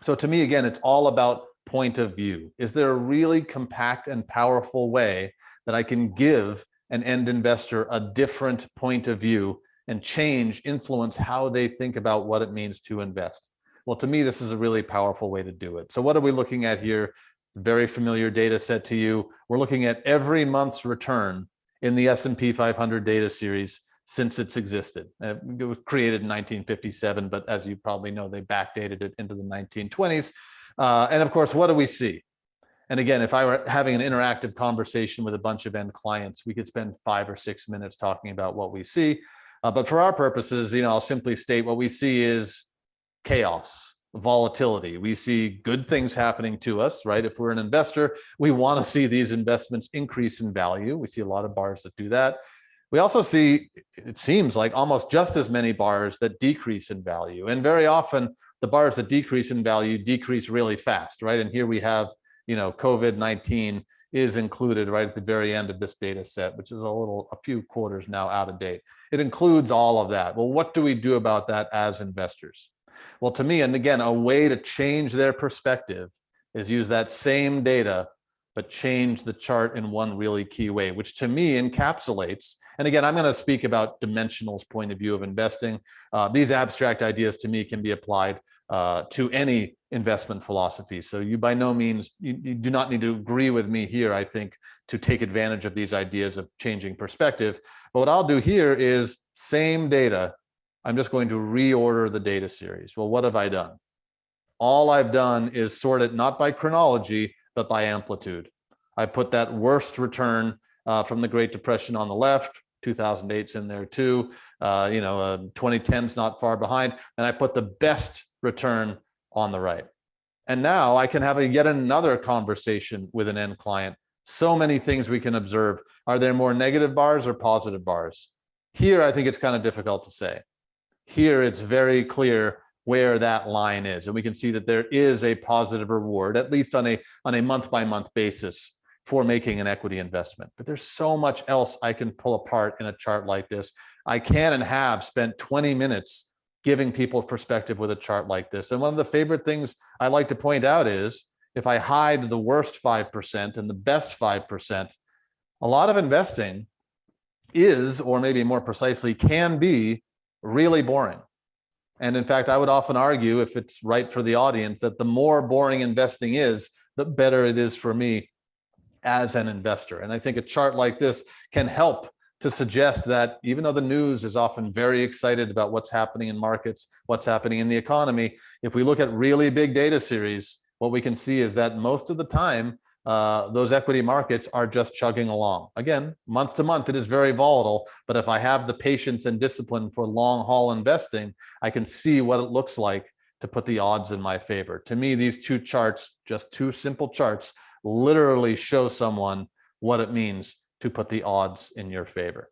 So to me, again, it's all about point of view. Is there a really compact and powerful way that I can give an end investor a different point of view and influence how they think about what it means to invest? Well, to me, this is a really powerful way to do it. So what are we looking at here? Very familiar data set to you. We're looking at every month's return in the S&P 500 data series since it's existed. It was created in 1957, but as you probably know, they backdated it into the 1920s. And of course, what do we see? And again, if I were having an interactive conversation with a bunch of end clients, we could spend 5 or 6 minutes talking about what we see. But for our purposes, I'll simply state what we see is chaos, volatility. We see good things happening to us, right? If we're an investor, we want to see these investments increase in value. We see a lot of bars that do that. We also see, it seems like, almost just as many bars that decrease in value. And very often, the bars that decrease in value decrease really fast, right? And here we have, COVID-19 is included right at the very end of this data set, which is a few quarters now out of date. It includes all of that. Well, what do we do about that as investors? Well, to me, and again, a way to change their perspective is use that same data, but change the chart in one really key way, which to me encapsulates. And again, I'm going to speak about Dimensional's point of view of investing. These abstract ideas to me can be applied to any investment philosophy. So you by no means, you do not need to agree with me here, I think, to take advantage of these ideas of changing perspective. But what I'll do here is same data. I'm just going to reorder the data series. Well, what have I done? All I've done is sort it not by chronology, but by amplitude. I put that worst return from the Great Depression on the left, 2008's in there too, 2010's not far behind, and I put the best return on the right. And now I can have yet another conversation with an end client. So many things we can observe. Are there more negative bars or positive bars? Here, I think it's kind of difficult to say. Here, it's very clear where that line is. And we can see that there is a positive reward, at least on a month-by-month basis, for making an equity investment. But there's so much else I can pull apart in a chart like this. I can and have spent 20 minutes giving people perspective with a chart like this. And one of the favorite things I like to point out is if I hide the worst 5% and the best 5%, a lot of investing is, or maybe more precisely, can be really boring. And in fact, I would often argue, if it's right for the audience, that the more boring investing is, the better it is for me as an investor. And I think a chart like this can help to suggest that even though the news is often very excited about what's happening in markets, what's happening in the economy, if we look at really big data series, what we can see is that most of the time, those equity markets are just chugging along. Again, month to month, it is very volatile, but if I have the patience and discipline for long haul investing, I can see what it looks like to put the odds in my favor. To me, these two charts, just two simple charts, literally show someone what it means to put the odds in your favor.